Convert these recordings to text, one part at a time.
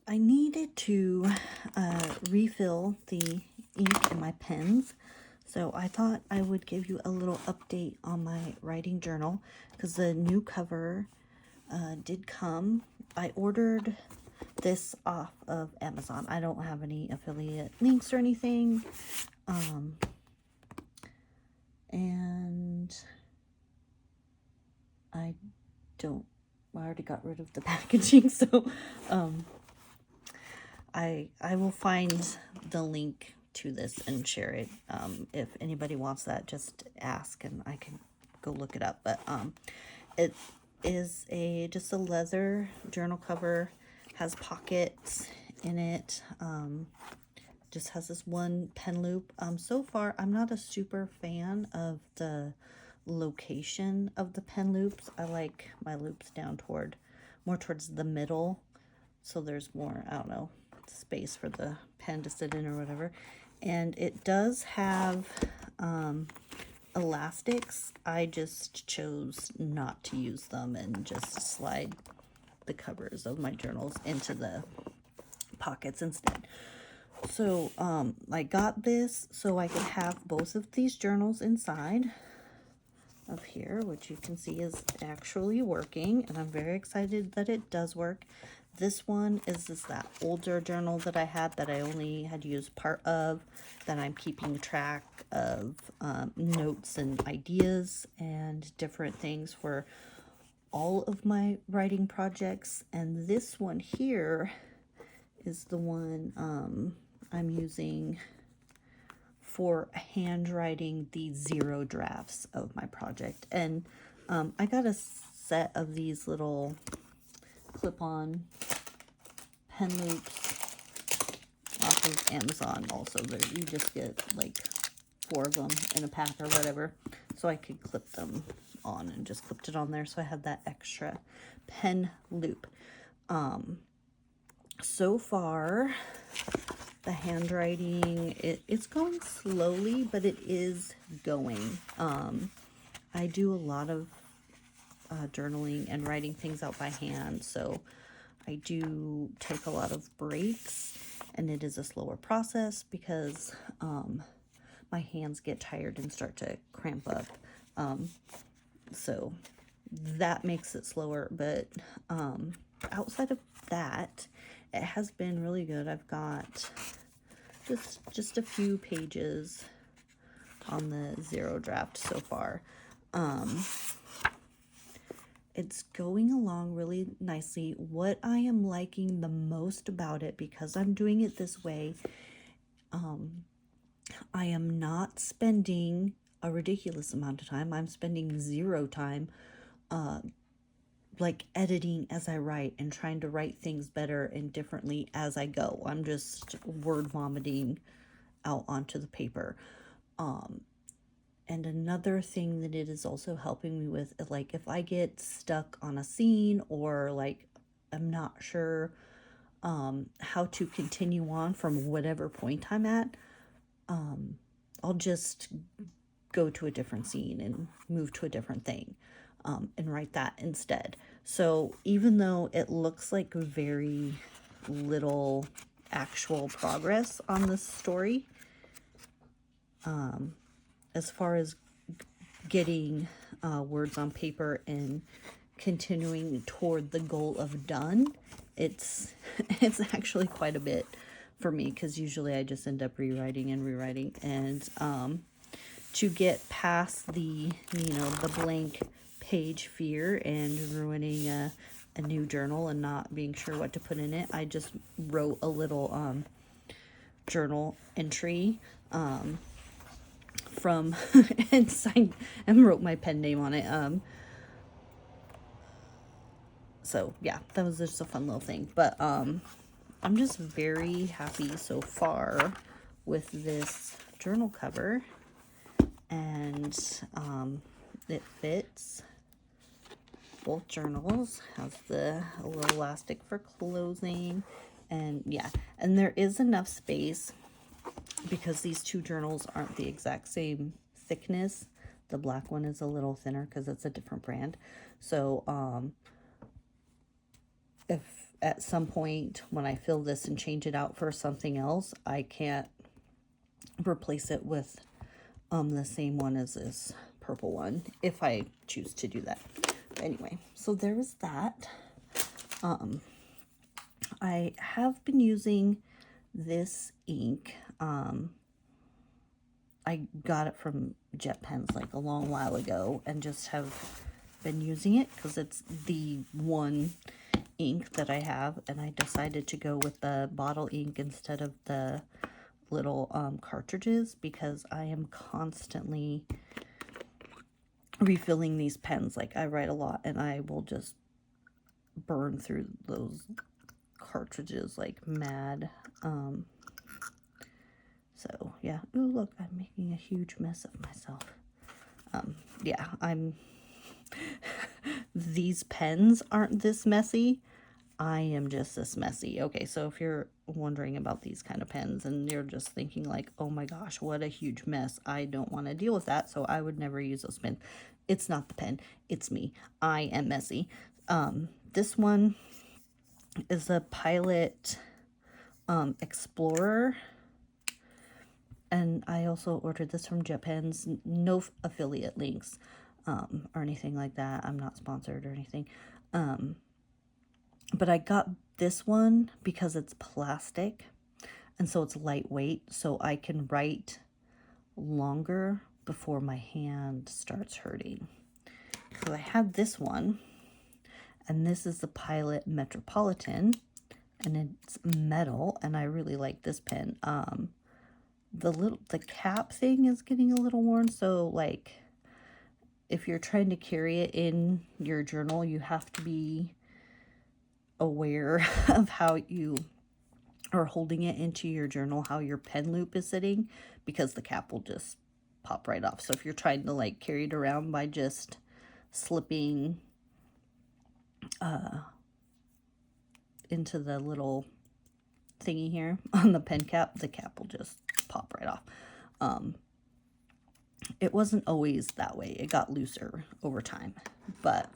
I needed to refill the ink in my pens, so I thought I would give you a little update on my writing journal because the new cover did come. I ordered this off of Amazon. I don't have any affiliate links or anything. And I don't, I already got rid of the packaging, so I will find the link to this and share it. If anybody wants that, just ask and I can go look it up. But it is just a leather journal cover, has pockets in it. Just has this one pen loop. So far, I'm not a super fan of the location of the pen loops. I like my loops down more towards the middle, so there's more, I don't know, space for the pen to sit in or whatever. And it does have elastics. I just chose not to use them and just slide the covers of my journals into the pockets instead. So I got this so I could have both of these journals inside of here, which you can see is actually working, and I'm very excited that it does work. This one is that older journal that I had that I only had used part of, that I'm keeping track of notes and ideas and different things for all of my writing projects. And this one here is the one I'm using for handwriting the 0 drafts of my project. And I got a set of these little clip-on pen loops off of Amazon also. You just get like 4 of them in a pack or whatever, so I could clip them on, and just clipped it on there so I had that extra pen loop. So far the handwriting, it's going slowly, but it is going. I do a lot of journaling and writing things out by hand, so I do take a lot of breaks, and it is a slower process because my hands get tired and start to cramp up. So that makes it slower, but outside of that, it has been really good. I've got just a few pages on the 0 draft so far. It's going along really nicely. What I am liking the most about it, because I'm doing it this way, I am not spending a ridiculous amount of time. I'm spending 0 time like editing as I write and trying to write things better and differently as I go. I'm just word vomiting out onto the paper. And another thing that it is also helping me with, like if I get stuck on a scene, or like I'm not sure how to continue on from whatever point I'm at, I'll just go to a different scene and move to a different thing, and write that instead. So even though it looks like very little actual progress on this story, as far as getting words on paper and continuing toward the goal of done, it's actually quite a bit for me, because usually I just end up rewriting and rewriting, and to get past the the blank page fear and ruining a new journal and not being sure what to put in it, I just wrote a little journal entry from and signed and wrote my pen name on it. So yeah, that was just a fun little thing. But I'm just very happy so far with this journal cover, and it fits both journals. Has a little elastic for closing, and yeah, and there is enough space because these 2 journals aren't the exact same thickness. The black one is a little thinner because it's a different brand. So if at some point when I fill this and change it out for something else, I can't replace it with the same one as this purple one if I choose to do that. But anyway, so there was that. I have been using this ink. I got it from Jet Pens like a long while ago and just have been using it because it's the one ink that I have, and I decided to go with the bottle ink instead of the little cartridges because I am constantly refilling these pens. Like, I write a lot and I will just burn through those cartridges like mad. So yeah. Ooh, look, I'm making a huge mess of myself. Yeah, these pens aren't this messy. I am just this messy. Okay, so if you're wondering about these kind of pens and you're just thinking like, oh my gosh, what a huge mess, I don't want to deal with that, so I would never use those pens. It's not the pen, it's me. I am messy. This one is a Pilot Explorer, and I also ordered this from Jet Pens. No affiliate links or anything like that. I'm not sponsored or anything. But I got this one because it's plastic, and so it's lightweight, so I can write longer before my hand starts hurting. So I had this one, and this is the Pilot Metropolitan, and it's metal, and I really like this pen. The cap thing is getting a little worn, so like if you're trying to carry it in your journal, you have to be aware of how you are holding it into your journal, how your pen loop is sitting, because the cap will just pop right off. So if you're trying to like carry it around by just slipping into the little thingy here on the pen cap, the cap will just pop right off. It wasn't always that way. It got looser over time, but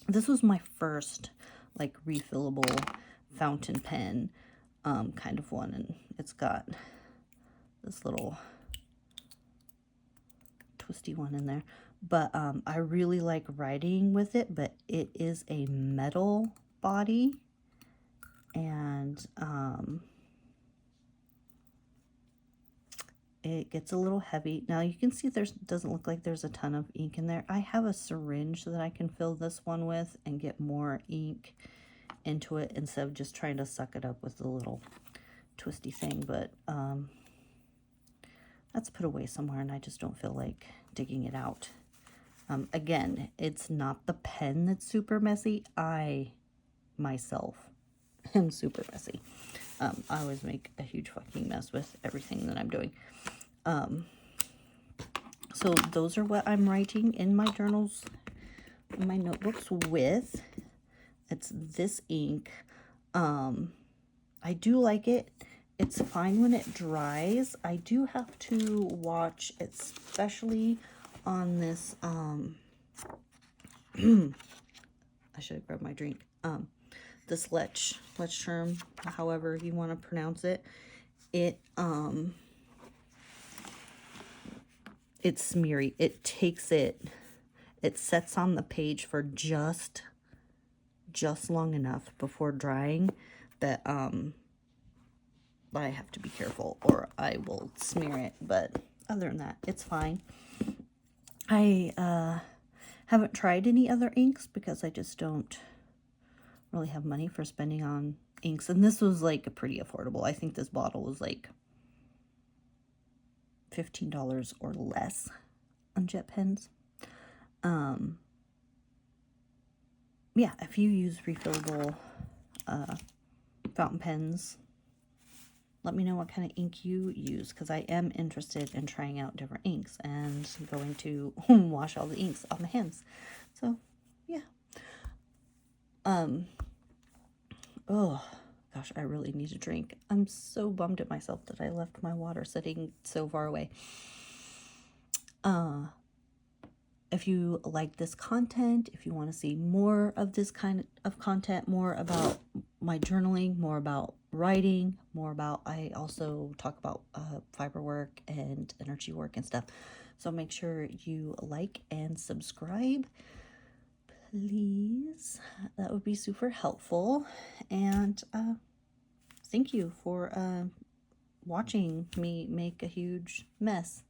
this was my first like refillable fountain pen kind of one, and it's got this little twisty one in there. But I really like writing with it, but it is a metal body, and it gets a little heavy. Now you can see doesn't look like there's a ton of ink in there. I have a syringe that I can fill this one with and get more ink into it instead of just trying to suck it up with the little twisty thing. But that's put away somewhere, and I just don't feel like digging it out. Again, it's not the pen that's super messy. I myself am super messy. I always make a huge fucking mess with everything that I'm doing. So those are what I'm writing in my journals, in my notebooks with. It's this ink. I do like it. It's fine when it dries. I do have to watch, especially on this, I should have grabbed my drink. This Lechterm, however you want to pronounce it, it's smeary. It takes it sets on the page for just long enough before drying that I have to be careful or I will smear it. But other than that, it's fine. I haven't tried any other inks because I just don't really have money for spending on inks, and this was like pretty affordable. I think this bottle was like $15 or less on Jet Pens. Yeah, if you use refillable fountain pens, let me know what kind of ink you use, because I am interested in trying out different inks and going to wash all the inks on my hands. So yeah. Oh gosh, I really need a drink. I'm so bummed at myself that I left my water sitting so far away. if you like this content, if you want to see more of this kind of content, more about my journaling, more about writing, more about, I also talk about fiber work and energy work and stuff. So make sure you like and subscribe, please. That would be super helpful. And thank you for watching me make a huge mess.